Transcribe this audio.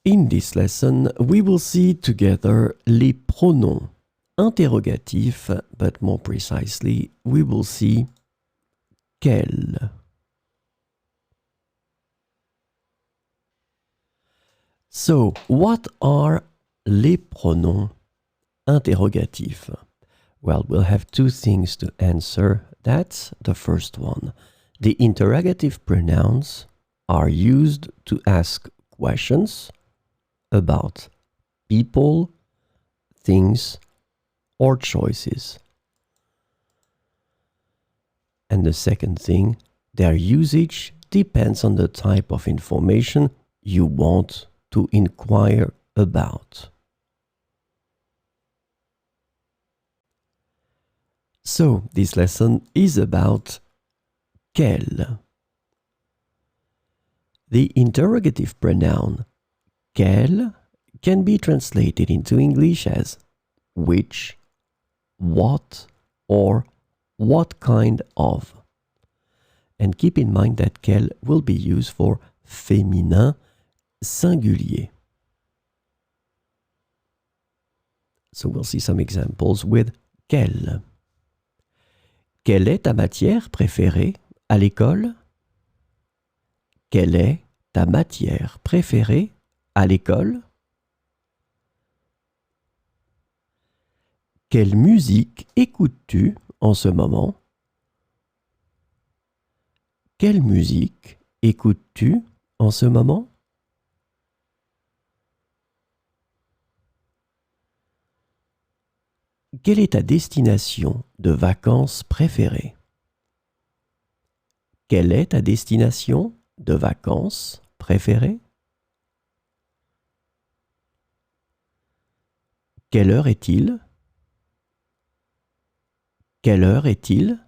In this lesson, we will see together les pronoms interrogatifs, but more precisely, we will see quel. So, what are les pronoms interrogatifs? Well, we'll have two things to answer. That's the first one. The interrogative pronouns are used to ask questions about people, things, or choices. And the second thing, their usage depends on the type of information you want to inquire about. So, this lesson is about quel. The interrogative pronoun quel can be translated into English as which, what, or what kind of. And keep in mind that quel will be used for féminin singulier. So we'll see some examples with quel. Quelle est ta matière préférée à l'école? Quelle est ta matière préférée à l'école? Quelle musique écoutes-tu en ce moment? Quelle musique écoutes-tu en ce moment? Quelle est ta destination de vacances préférée? Quelle est ta destination de vacances préférée? Quelle heure est-il? Quelle heure est-il?